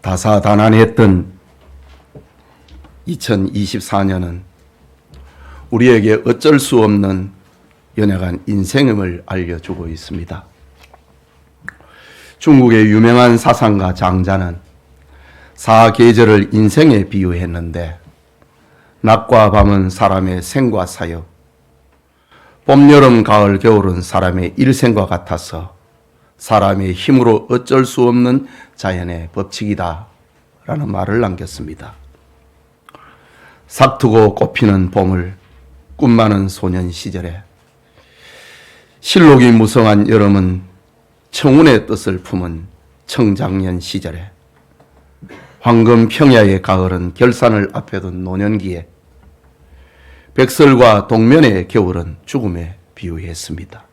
다사다난했던 2024년은 우리에게 어쩔 수 없는 연약한 인생임을 알려주고 있습니다. 중국의 유명한 사상가 장자는 사계절을 인생에 비유했는데, 낮과 밤은 사람의 생과 사역, 봄, 여름, 가을, 겨울은 사람의 일생과 같아서 사람의 힘으로 어쩔 수 없는 자연의 법칙이다 라는 말을 남겼습니다. 삭트고 꽃피는 봄을 꿈 많은 소년 시절에, 실록이 무성한 여름은 청운의 뜻을 품은 청장년 시절에, 황금 평야의 가을은 결산을 앞에 둔 노년기에, 백설과 동면의 겨울은 죽음에 비유했습니다.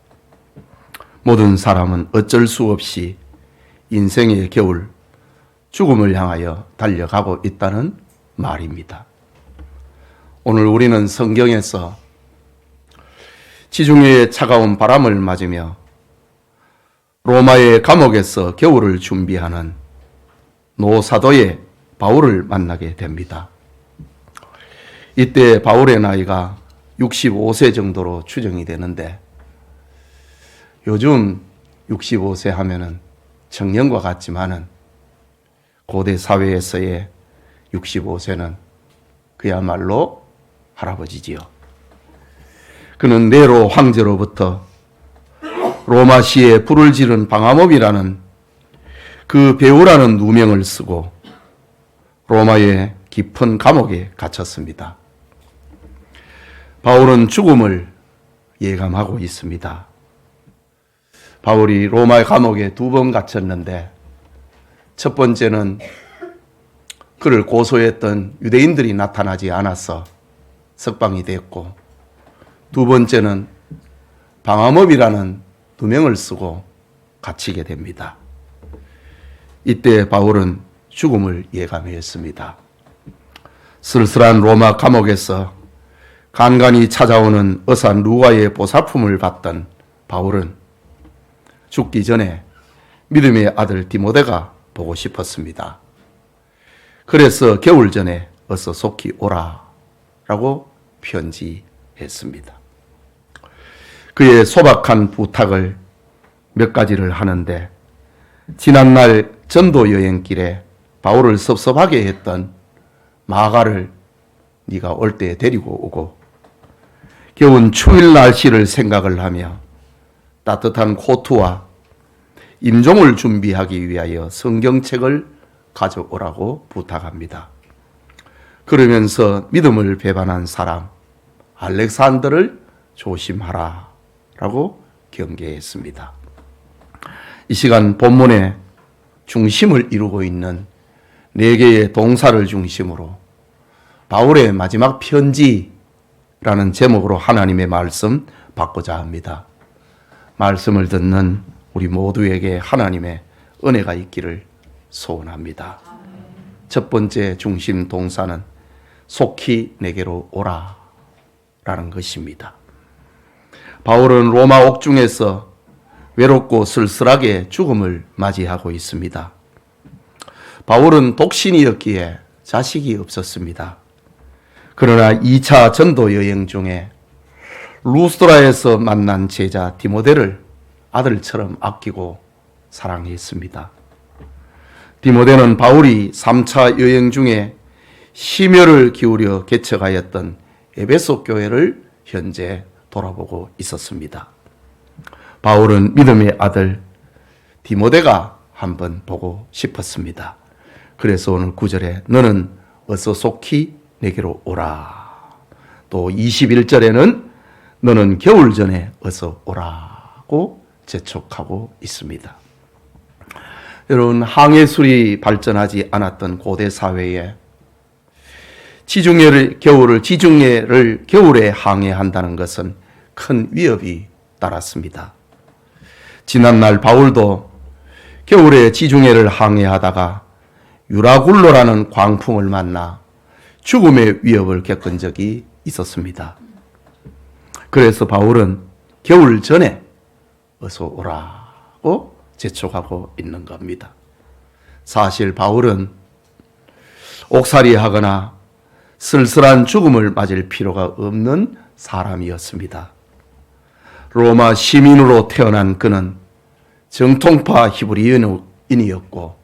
모든 사람은 어쩔 수 없이 인생의 겨울, 죽음을 향하여 달려가고 있다는 말입니다. 오늘 우리는 성경에서 지중해의 차가운 바람을 맞으며 로마의 감옥에서 겨울을 준비하는 노사도의 바울을 만나게 됩니다. 이때 바울의 나이가 65세 정도로 추정이 되는데, 요즘 65세 하면은 청년과 같지만은 고대 사회에서의 65세는 그야말로 할아버지지요. 그는 네로 황제로부터 로마시에 불을 지른 방화범이라는 그 배우라는 누명을 쓰고 로마의 깊은 감옥에 갇혔습니다. 바울은 죽음을 예감하고 있습니다. 바울이 로마의 감옥에 2번 갇혔는데, 첫 번째는 그를 고소했던 유대인들이 나타나지 않아서 석방이 됐고, 2번째는 방화범이라는 누명을 쓰고 갇히게 됩니다. 이때 바울은 죽음을 예감했습니다. 쓸쓸한 로마 감옥에서 간간히 찾아오는 의사 누가의 보살핌을 받던 바울은 죽기 전에 믿음의 아들 디모데가 보고 싶었습니다. 그래서 겨울 전에 어서 속히 오라 라고 편지했습니다. 그의 소박한 부탁을 몇 가지를 하는데, 지난날 전도 여행길에 바울을 섭섭하게 했던 마가를 네가 올 때 데리고 오고, 겨운 추울 날씨를 생각을 하며 따뜻한 코트와 임종을 준비하기 위하여 성경책을 가져오라고 부탁합니다. 그러면서 믿음을 배반한 사람 알렉산더를 조심하라 라고 경계했습니다. 이 시간 본문의 중심을 이루고 있는 4개의 동사를 중심으로 바울의 마지막 편지라는 제목으로 하나님의 말씀 받고자 합니다. 말씀을 듣는 우리 모두에게 하나님의 은혜가 있기를 소원합니다. 첫 번째 중심 동사는 속히 내게로 오라 라는 것입니다. 바울은 로마 옥중에서 외롭고 쓸쓸하게 죽음을 맞이하고 있습니다. 바울은 독신이었기에 자식이 없었습니다. 그러나 2차 전도 여행 중에 루스드라에서 만난 제자 디모데를 아들처럼 아끼고 사랑했습니다. 디모데는 바울이 3차 여행 중에 심혈을 기울여 개척하였던 에베소 교회를 현재 돌아보고 있었습니다. 바울은 믿음의 아들 디모데가 한번 보고 싶었습니다. 그래서 오늘 9절에 너는 어서 속히 내게로 오라. 또 21절에는 너는 겨울 전에 어서 오라고 재촉하고 있습니다. 여러분, 항해술이 발전하지 않았던 고대 사회에 지중해를 겨울에 항해한다는 것은 큰 위협이 따랐습니다. 지난날 바울도 겨울에 지중해를 항해하다가 유라굴로라는 광풍을 만나 죽음의 위협을 겪은 적이 있었습니다. 그래서 바울은 겨울 전에 어서 오라고 재촉하고 있는 겁니다. 사실 바울은 옥살이하거나 쓸쓸한 죽음을 맞을 필요가 없는 사람이었습니다. 로마 시민으로 태어난 그는 정통파 히브리인이었고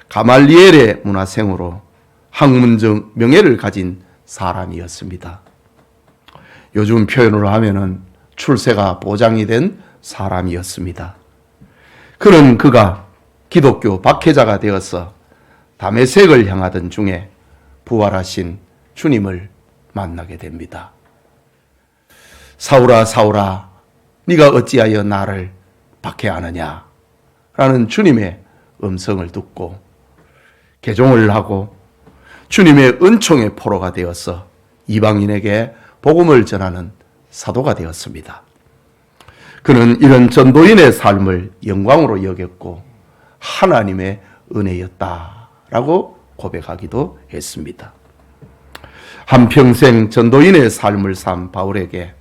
가말리엘의 문화생으로 학문적 명예를 가진 사람이었습니다. 요즘 표현으로 하면은 출세가 보장이 된 사람이었습니다. 그런 그가 기독교 박해자가 되어서 다메섹을 향하던 중에 부활하신 주님을 만나게 됩니다. 사울아 사울아 네가 어찌하여 나를 박해하느냐 라는 주님의 음성을 듣고 개종을 하고 주님의 은총의 포로가 되어서 이방인에게 복음을 전하는 사도가 되었습니다. 그는 이런 전도인의 삶을 영광으로 여겼고 하나님의 은혜였다라고 고백하기도 했습니다. 한평생 전도인의 삶을 산 바울에게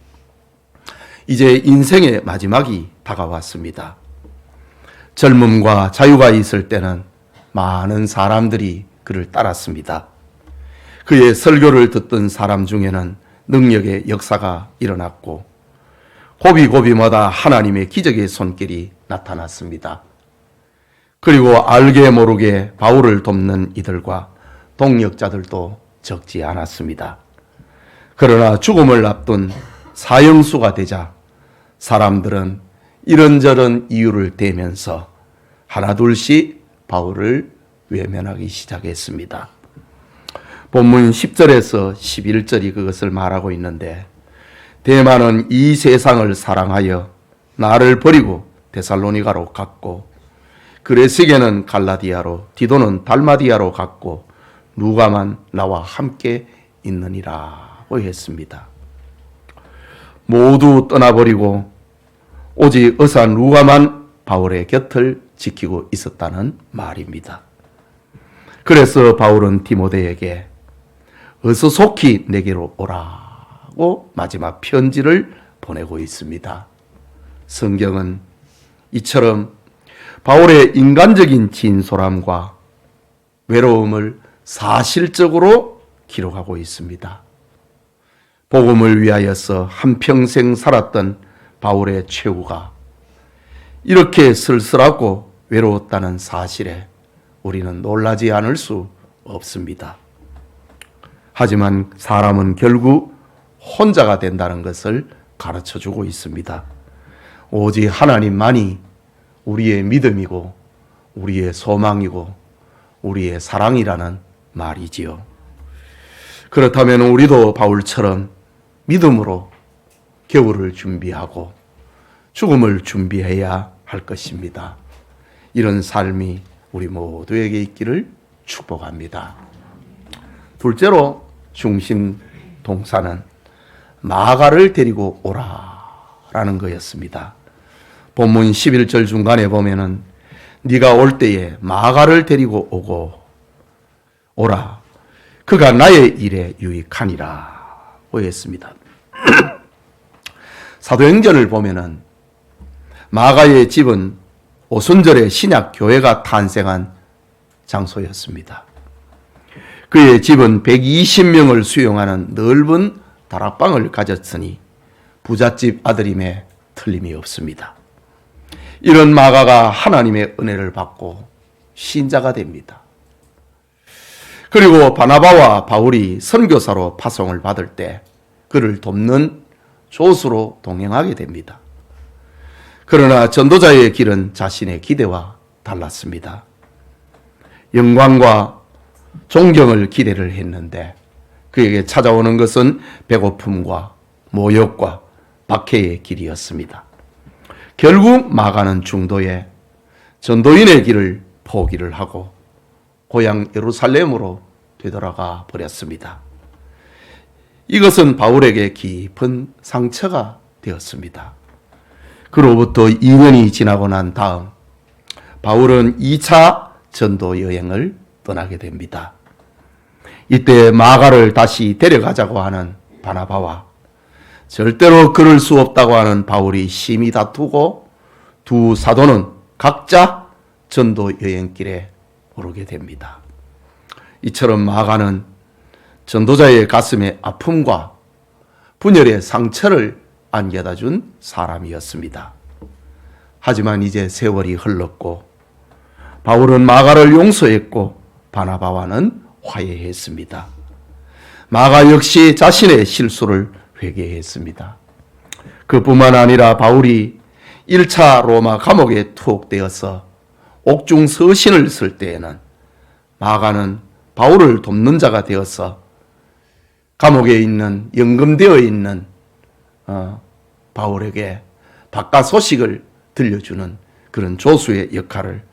이제 인생의 마지막이 다가왔습니다. 젊음과 자유가 있을 때는 많은 사람들이 그를 따랐습니다. 그의 설교를 듣던 사람 중에는 능력의 역사가 일어났고 고비고비마다 하나님의 기적의 손길이 나타났습니다. 그리고 알게 모르게 바울을 돕는 이들과 동역자들도 적지 않았습니다. 그러나 죽음을 앞둔 사형수가 되자 사람들은 이런저런 이유를 대면서 하나둘씩 바울을 외면하기 시작했습니다. 본문 10절에서 11절이 그것을 말하고 있는데 데마는 이 세상을 사랑하여 나를 버리고 데살로니가로 갔고 그레스게는 갈라디아로 디도는 달마디아로 갔고 누가만 나와 함께 있느니라고 했습니다. 모두 떠나버리고 오직 의사 누가만 바울의 곁을 지키고 있었다는 말입니다. 그래서 바울은 디모데에게 어서 속히 내게로 오라고 마지막 편지를 보내고 있습니다. 성경은 이처럼 바울의 인간적인 진솔함과 외로움을 사실적으로 기록하고 있습니다. 복음을 위하여서 한평생 살았던 바울의 최후가 이렇게 쓸쓸하고 외로웠다는 사실에 우리는 놀라지 않을 수 없습니다. 하지만 사람은 결국 혼자가 된다는 것을 가르쳐주고 있습니다. 오직 하나님만이 우리의 믿음이고 우리의 소망이고 우리의 사랑이라는 말이지요. 그렇다면 우리도 바울처럼 믿음으로 겨울을 준비하고 죽음을 준비해야 할 것입니다. 이런 삶이 우리 모두에게 있기를 축복합니다. 둘째로 중심 동사는 마가를 데리고 오라라는 거였습니다. 본문 11절 중간에 보면은 네가 올 때에 마가를 데리고 오라. 그가 나의 일에 유익하니라고 했습니다. 사도행전을 보면은 마가의 집은 오순절에 신약 교회가 탄생한 장소였습니다. 그의 집은 120명을 수용하는 넓은 다락방을 가졌으니 부잣집 아들임에 틀림이 없습니다. 이런 마가가 하나님의 은혜를 받고 신자가 됩니다. 그리고 바나바와 바울이 선교사로 파송을 받을 때 그를 돕는 조수로 동행하게 됩니다. 그러나 전도자의 길은 자신의 기대와 달랐습니다. 영광과 존경을 기대를 했는데 그에게 찾아오는 것은 배고픔과 모욕과 박해의 길이었습니다. 결국 마가는 중도에 전도인의 길을 포기를 하고 고향 예루살렘으로 되돌아가 버렸습니다. 이것은 바울에게 깊은 상처가 되었습니다. 그로부터 2년이 지나고 난 다음 바울은 2차 전도 여행을 떠나게 됩니다. 이때 마가를 다시 데려가자고 하는 바나바와 절대로 그럴 수 없다고 하는 바울이 심히 다투고 두 사도는 각자 전도 여행길에 오르게 됩니다. 이처럼 마가는 전도자의 가슴에 아픔과 분열의 상처를 안겨다 준 사람이었습니다. 하지만 이제 세월이 흘렀고 바울은 마가를 용서했고 바나바와는 화해했습니다. 마가 역시 자신의 실수를 회개했습니다. 그뿐만 아니라 바울이 1차 로마 감옥에 투옥되어서 옥중 서신을 쓸 때에는 마가는 바울을 돕는 자가 되어서 감옥에 있는 연금되어 있는 바울에게 바깥 소식을 들려주는 그런 조수의 역할을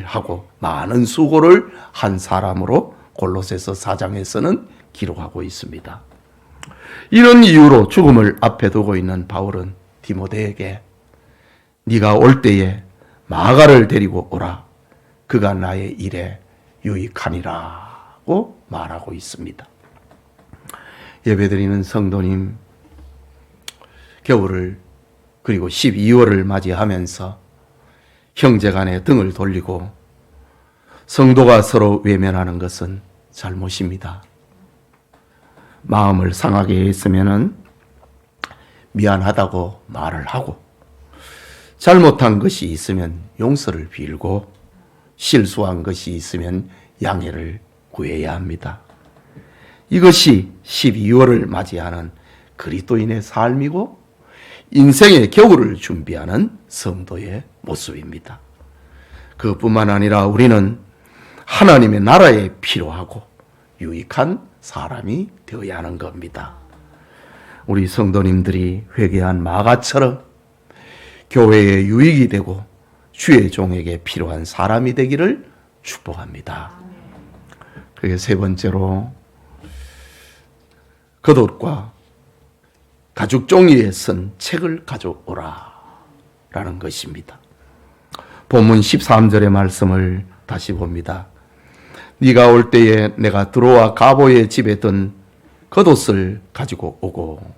하고 많은 수고를 한 사람으로 골로새서 4장에서는 기록하고 있습니다. 이런 이유로 죽음을 앞에 두고 있는 바울은 디모데에게 네가 올 때에 마가를 데리고 오라. 그가 나의 일에 유익하니라고 말하고 있습니다. 예배드리는 성도님, 겨울을 그리고 12월을 맞이하면서 형제간에 등을 돌리고 성도가 서로 외면하는 것은 잘못입니다. 마음을 상하게 했으면 미안하다고 말을 하고 잘못한 것이 있으면 용서를 빌고 실수한 것이 있으면 양해를 구해야 합니다. 이것이 12월을 맞이하는 그리스도인의 삶이고 인생의 겨울을 준비하는 성도의 모습입니다. 그뿐만 아니라 우리는 하나님의 나라에 필요하고 유익한 사람이 되어야 하는 겁니다. 우리 성도님들이 회개한 마가처럼 교회에 유익이 되고 주의 종에게 필요한 사람이 되기를 축복합니다. 그게 세 번째로 겉옷과 가죽 종이에 쓴 책을 가져오라 라는 것입니다. 본문 13절의 말씀을 다시 봅니다. 네가 올 때에 내가 드로아 가보의 집에 든 겉옷을 가지고 오고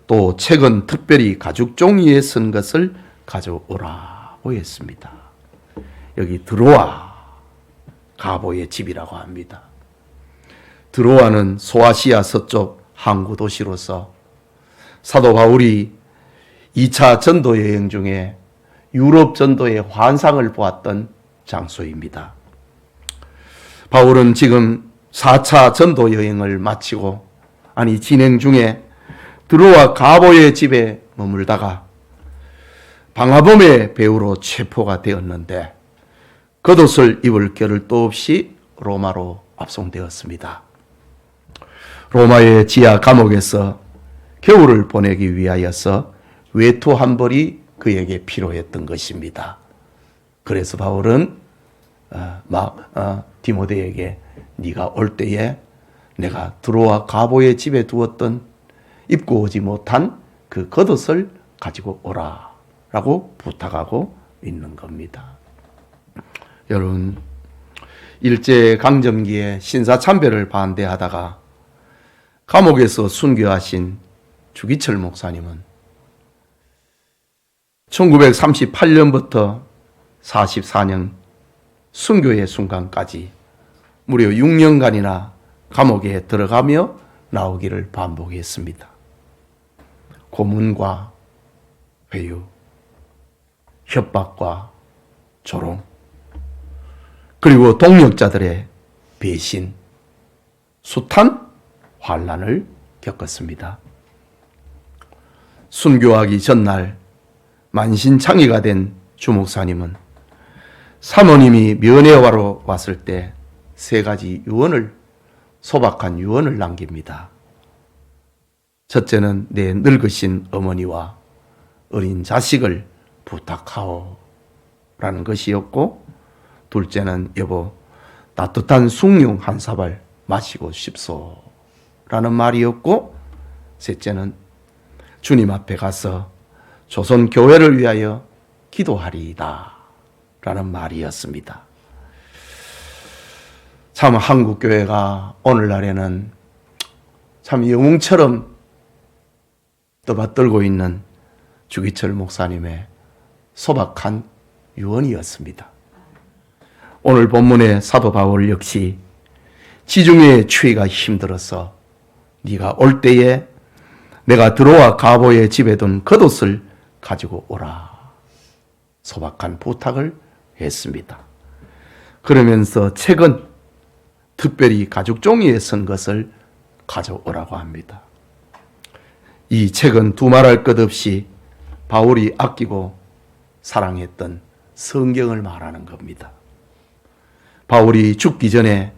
또 책은 특별히 가죽 종이에 쓴 것을 가져오라고 했습니다. 여기 드로아 가보의 집이라고 합니다. 드로아는 소아시아 서쪽 항구 도시로서 사도 바울이 2차 전도 여행 중에 유럽 전도의 환상을 보았던 장소입니다. 바울은 지금 4차 전도 여행을 마치고 진행 중에 드로아 가보의 집에 머물다가 방화범의 배후로 체포가 되었는데 겉옷을 입을 겨를도 없이 로마로 압송되었습니다. 로마의 지하 감옥에서 겨울을 보내기 위하여서 외투 한 벌이 그에게 필요했던 것입니다. 그래서 바울은 디모데에게 네가 올 때에 내가 드로아 가보의 집에 두었던 입고 오지 못한 그 겉옷을 가지고 오라 라고 부탁하고 있는 겁니다. 여러분, 일제강점기에 신사참배를 반대하다가 감옥에서 순교하신 주기철 목사님은 1938년부터 44년 순교의 순간까지 무려 6년간이나 감옥에 들어가며 나오기를 반복했습니다. 고문과 회유, 협박과 조롱, 그리고 동력자들의 배신, 숱한 환난을 겪었습니다. 순교하기 전날 만신창이가 된 주목사님은 사모님이 면회하러 왔을 때 3가지 소박한 유언을 남깁니다. 첫째는 내 늙으신 어머니와 어린 자식을 부탁하오 라는 것이었고, 둘째는 여보 따뜻한 숭늉 한 사발 마시고 싶소 라는 말이었고, 셋째는 주님 앞에 가서 조선 교회를 위하여 기도하리이다 라는 말이었습니다. 참 한국 교회가 오늘날에는 참 영웅처럼 떠받들고 있는 주기철 목사님의 소박한 유언이었습니다. 오늘 본문의 사도 바울 역시 지중해 추위가 힘들어서 네가 올 때에 내가 들어와 가보의 집에 둔 겉옷을 가지고 오라. 소박한 부탁을 했습니다. 그러면서 책은 특별히 가죽 종이에 쓴 것을 가져오라고 합니다. 이 책은 두말할 것 없이 바울이 아끼고 사랑했던 성경을 말하는 겁니다. 바울이 죽기 전에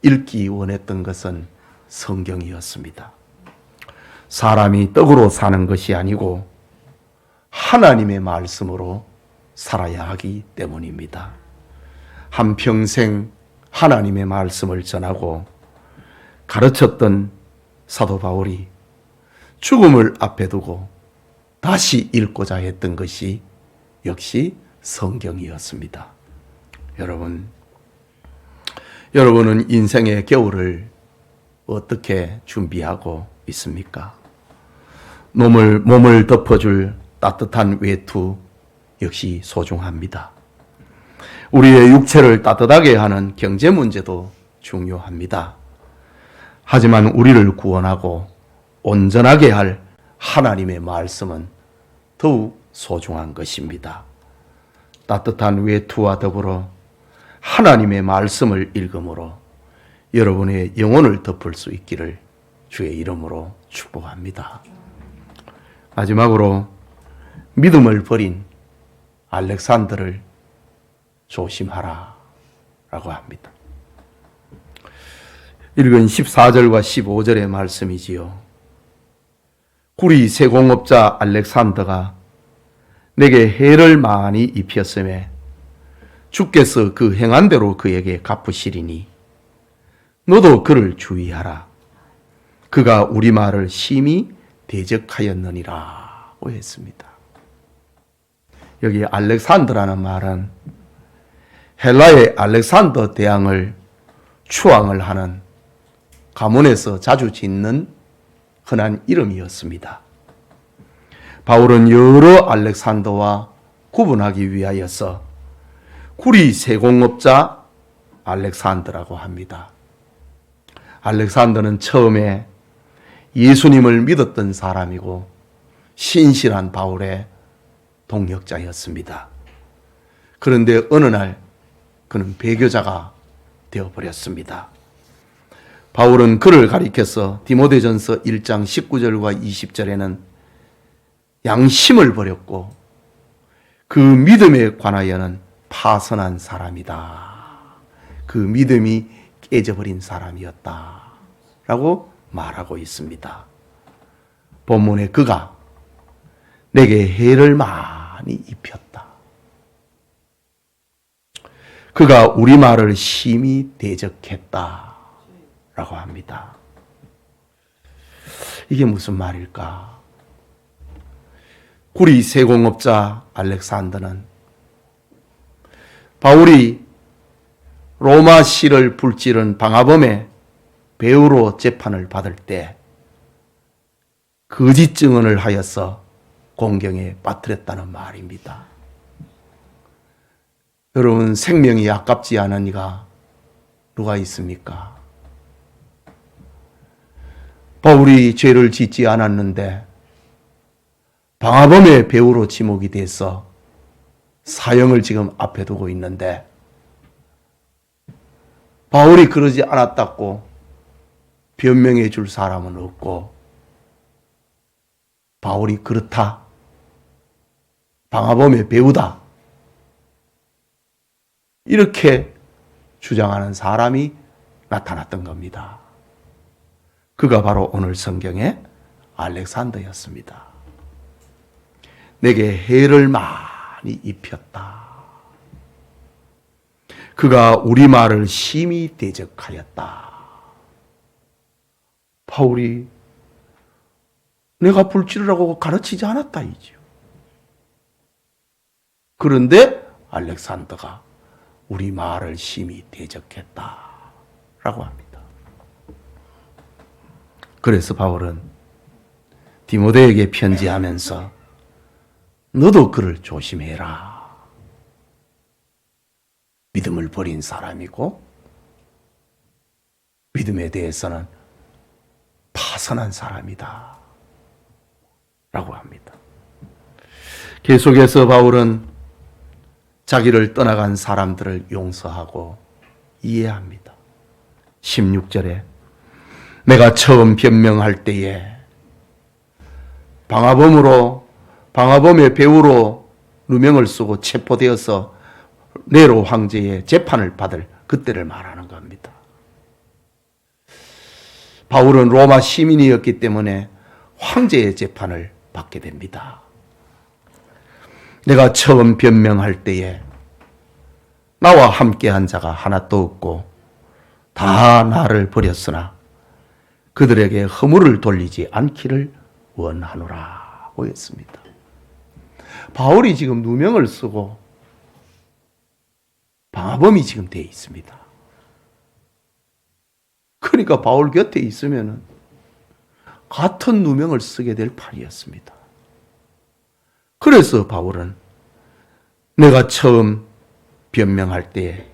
읽기 원했던 것은 성경이었습니다. 사람이 떡으로 사는 것이 아니고 하나님의 말씀으로 살아야 하기 때문입니다. 한평생 하나님의 말씀을 전하고 가르쳤던 사도 바울이 죽음을 앞에 두고 다시 읽고자 했던 것이 역시 성경이었습니다. 여러분은 인생의 겨울을 어떻게 준비하고 있습니까? 몸을 덮어줄 따뜻한 외투 역시 소중합니다. 우리의 육체를 따뜻하게 하는 경제 문제도 중요합니다. 하지만 우리를 구원하고 온전하게 할 하나님의 말씀은 더욱 소중한 것입니다. 따뜻한 외투와 더불어 하나님의 말씀을 읽음으로 여러분의 영혼을 덮을 수 있기를 주의 이름으로 축복합니다. 마지막으로 믿음을 버린 알렉산더를 조심하라 라고 합니다. 읽은 14절과 15절의 말씀이지요. 구리 세공업자 알렉산더가 내게 해를 많이 입혔음에 주께서 그 행한 대로 그에게 갚으시리니 너도 그를 주의하라. 그가 우리 말을 심히 대적하였느니라 고 했습니다. 여기 알렉산더라는 말은 헬라의 알렉산더 대왕을 추앙을 하는 가문에서 자주 짓는 흔한 이름이었습니다. 바울은 여러 알렉산더와 구분하기 위하여서 구리 세공업자 알렉산더라고 합니다. 알렉산더는 처음에 예수님을 믿었던 사람이고 신실한 바울의 동역자였습니다. 그런데 어느 날 그는 배교자가 되어버렸습니다. 바울은 그를 가리켜서 디모데전서 1장 19절과 20절에는 양심을 버렸고 그 믿음에 관하여는 파선한 사람이다. 그 믿음이 깨져버린 사람이었다. 라고 말하고 있습니다. 본문에 그가 내게 해를 많이 입혔다. 그가 우리 말을 심히 대적했다. 라고 합니다. 이게 무슨 말일까? 구리 세공업자 알렉산더는 바울이 로마 시를 불지른 방화범의 배우로 재판을 받을 때 거짓 증언을 하여서 공경에 빠뜨렸다는 말입니다. 여러분, 생명이 아깝지 않은 이가 누가 있습니까? 바울이 죄를 짓지 않았는데 방화범의 배우로 지목이 돼서 사형을 지금 앞에 두고 있는데 바울이 그러지 않았다고 변명해 줄 사람은 없고 바울이 그렇다, 방화범의 배우다 이렇게 주장하는 사람이 나타났던 겁니다. 그가 바로 오늘 성경의 알렉산더였습니다. 내게 해를 많이 입혔다. 그가 우리 말을 심히 대적하였다. 바울이 내가 불지르라고 가르치지 않았다 이죠. 그런데 알렉산더가 우리 말을 심히 대적했다 라고 합니다. 그래서 바울은 디모데에게 편지하면서 너도 그를 조심해라. 믿음을 버린 사람이고 믿음에 대해서는 파선한 사람이다 라고 합니다. 계속해서 바울은 자기를 떠나간 사람들을 용서하고 이해합니다. 16절에 내가 처음 변명할 때에 방화범의 배우로 누명을 쓰고 체포되어서 네로 황제의 재판을 받을 그때를 말하는 겁니다. 바울은 로마 시민이었기 때문에 황제의 재판을 받게 됩니다. 내가 처음 변명할 때에 나와 함께한 자가 하나도 없고 다 나를 버렸으나 그들에게 허물을 돌리지 않기를 원하노라고 했습니다. 바울이 지금 누명을 쓰고 방화범이 지금 되어 있습니다. 그러니까 바울 곁에 있으면 같은 누명을 쓰게 될 판이었습니다. 그래서 바울은 내가 처음 변명할 때에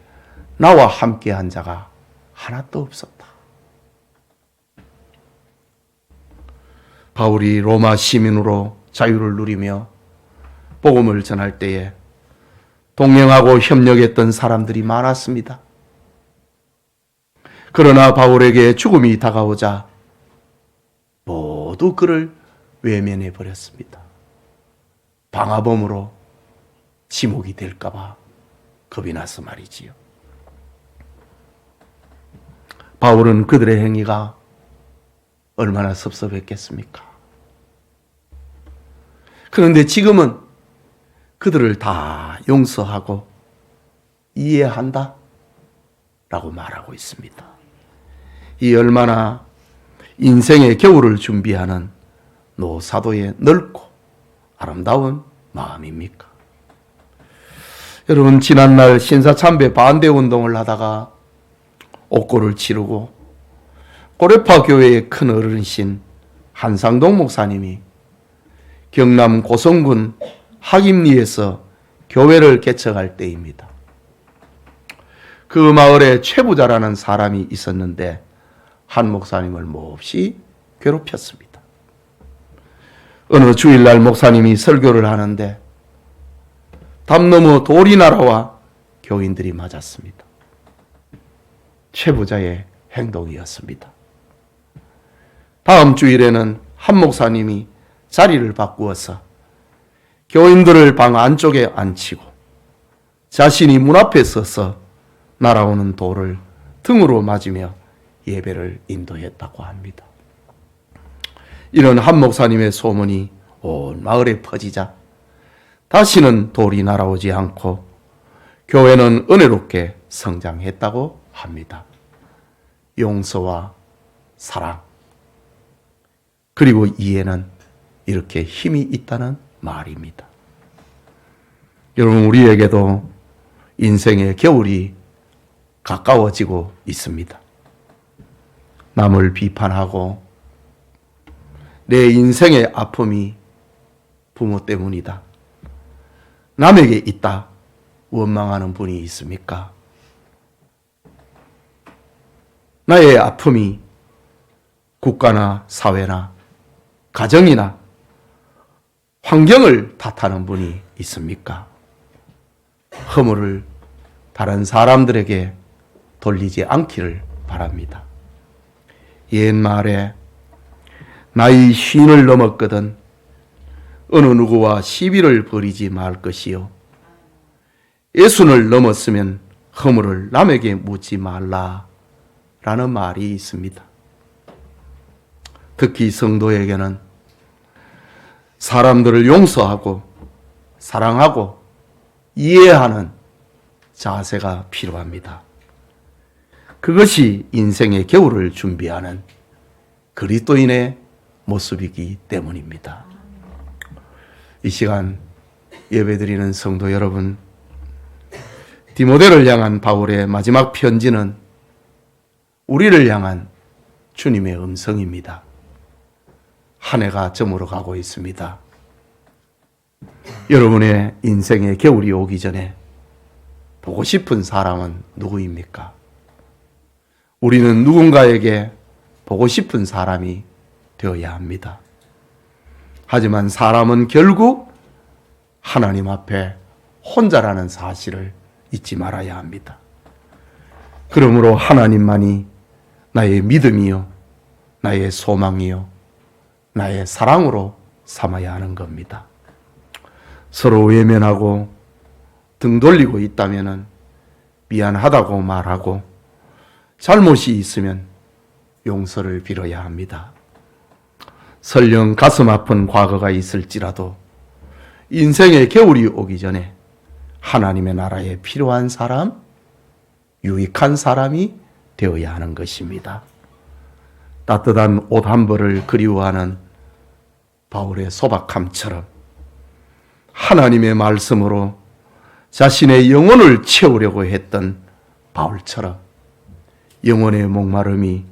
나와 함께한 자가 하나도 없었다. 바울이 로마 시민으로 자유를 누리며 복음을 전할 때에 동행하고 협력했던 사람들이 많았습니다. 그러나 바울에게 죽음이 다가오자 모두 그를 외면해 버렸습니다. 방화범으로 지목이 될까 봐 겁이 나서 말이지요. 바울은 그들의 행위가 얼마나 섭섭했겠습니까? 그런데 지금은 그들을 다 용서하고 이해한다 라고 말하고 있습니다. 이 얼마나 인생의 겨울을 준비하는 노사도의 넓고 아름다운 마음입니까? 여러분, 지난날 신사참배 반대 운동을 하다가 옥고를 치르고 고레파 교회의 큰 어른이신 한상동 목사님이 경남 고성군 학임리에서 교회를 개척할 때입니다. 그 마을에 최부자라는 사람이 있었는데 한 목사님을 몹시 괴롭혔습니다. 어느 주일날 목사님이 설교를 하는데 담 너머 돌이 날아와 교인들이 맞았습니다. 최부자의 행동이었습니다. 다음 주일에는 한 목사님이 자리를 바꾸어서 교인들을 방 안쪽에 앉히고 자신이 문 앞에 서서 날아오는 돌을 등으로 맞으며 예배를 인도했다고 합니다. 이런 한 목사님의 소문이 온 마을에 퍼지자 다시는 돌이 날아오지 않고 교회는 은혜롭게 성장했다고 합니다. 용서와 사랑 그리고 이해는 이렇게 힘이 있다는 말입니다. 여러분, 우리에게도 인생의 겨울이 가까워지고 있습니다. 남을 비판하고 내 인생의 아픔이 부모 때문이다, 남에게 있다 원망하는 분이 있습니까? 나의 아픔이 국가나 사회나 가정이나 환경을 탓하는 분이 있습니까? 허물을 다른 사람들에게 돌리지 않기를 바랍니다. 옛말에 나이 50을 넘었거든 어느 누구와 시비를 벌이지 말 것이요 60을 넘었으면 허물을 남에게 묻지 말라 라는 말이 있습니다. 특히 성도에게는 사람들을 용서하고 사랑하고 이해하는 자세가 필요합니다. 그것이 인생의 겨울을 준비하는 그리스도인의 모습이기 때문입니다. 이 시간 예배드리는 성도 여러분, 디모데를 향한 바울의 마지막 편지는 우리를 향한 주님의 음성입니다. 한 해가 저물어 가고 있습니다. 여러분의 인생의 겨울이 오기 전에 보고 싶은 사람은 누구입니까? 우리는 누군가에게 보고 싶은 사람이 되어야 합니다. 하지만 사람은 결국 하나님 앞에 혼자라는 사실을 잊지 말아야 합니다. 그러므로 하나님만이 나의 믿음이요, 나의 소망이요, 나의 사랑으로 삼아야 하는 겁니다. 서로 외면하고 등 돌리고 있다면 미안하다고 말하고 잘못이 있으면 용서를 빌어야 합니다. 설령 가슴 아픈 과거가 있을지라도 인생의 겨울이 오기 전에 하나님의 나라에 필요한 사람, 유익한 사람이 되어야 하는 것입니다. 따뜻한 옷 한 벌을 그리워하는 바울의 소박함처럼 하나님의 말씀으로 자신의 영혼을 채우려고 했던 바울처럼 영혼의 목마름이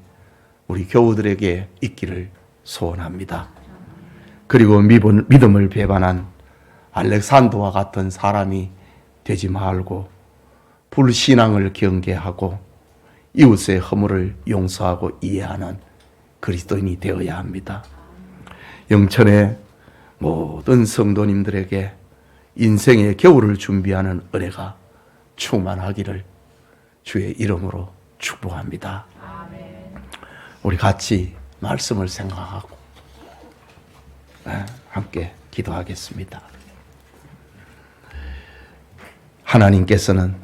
우리 교우들에게 있기를 소원합니다. 그리고 믿음을 배반한 알렉산더와 같은 사람이 되지 말고 불신앙을 경계하고 이웃의 허물을 용서하고 이해하는 그리스도인이 되어야 합니다. 영천의 모든 성도님들에게 인생의 겨울을 준비하는 은혜가 충만하기를 주의 이름으로 축복합니다. 우리 같이 말씀을 생각하고 함께 기도하겠습니다. 하나님께서는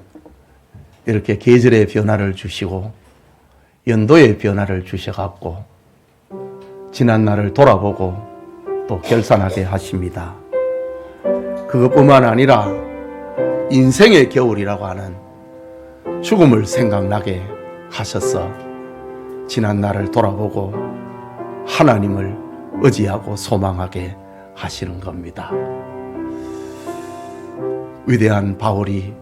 이렇게 계절의 변화를 주시고 연도의 변화를 주셔갖고 지난 날을 돌아보고 또 결산하게 하십니다. 그것뿐만 아니라 인생의 겨울이라고 하는 죽음을 생각나게 하셔서 지난 날을 돌아보고 하나님을 의지하고 소망하게 하시는 겁니다. 위대한 바울이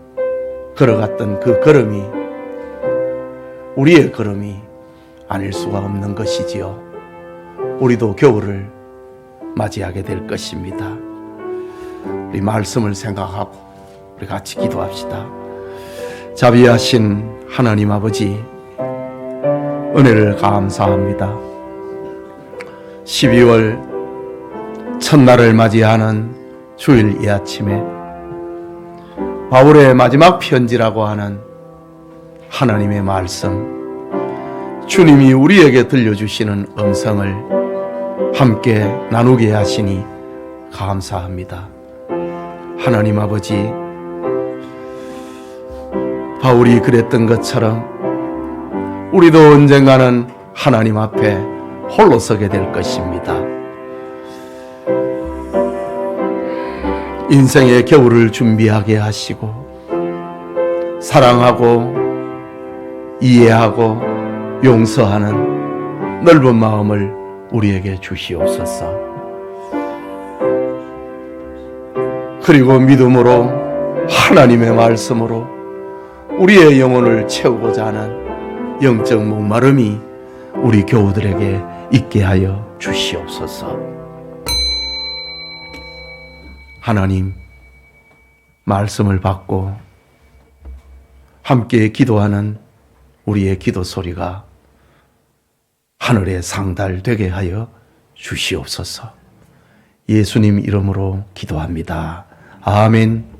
걸어갔던 그 걸음이 우리의 걸음이 아닐 수가 없는 것이지요. 우리도 겨울을 맞이하게 될 것입니다. 우리 말씀을 생각하고 우리 같이 기도합시다. 자비하신 하나님 아버지, 은혜를 감사합니다. 12월 첫날을 맞이하는 주일 이 아침에 바울의 마지막 편지라고 하는 하나님의 말씀, 주님이 우리에게 들려주시는 음성을 함께 나누게 하시니 감사합니다. 하나님 아버지, 바울이 그랬던 것처럼 우리도 언젠가는 하나님 앞에 홀로 서게 될 것입니다. 인생의 겨울을 준비하게 하시고 사랑하고 이해하고 용서하는 넓은 마음을 우리에게 주시옵소서. 그리고 믿음으로 하나님의 말씀으로 우리의 영혼을 채우고자 하는 영적 목마름이 우리 교우들에게 있게 하여 주시옵소서. 하나님, 말씀을 받고 함께 기도하는 우리의 기도 소리가 하늘에 상달되게 하여 주시옵소서. 예수님 이름으로 기도합니다. 아멘.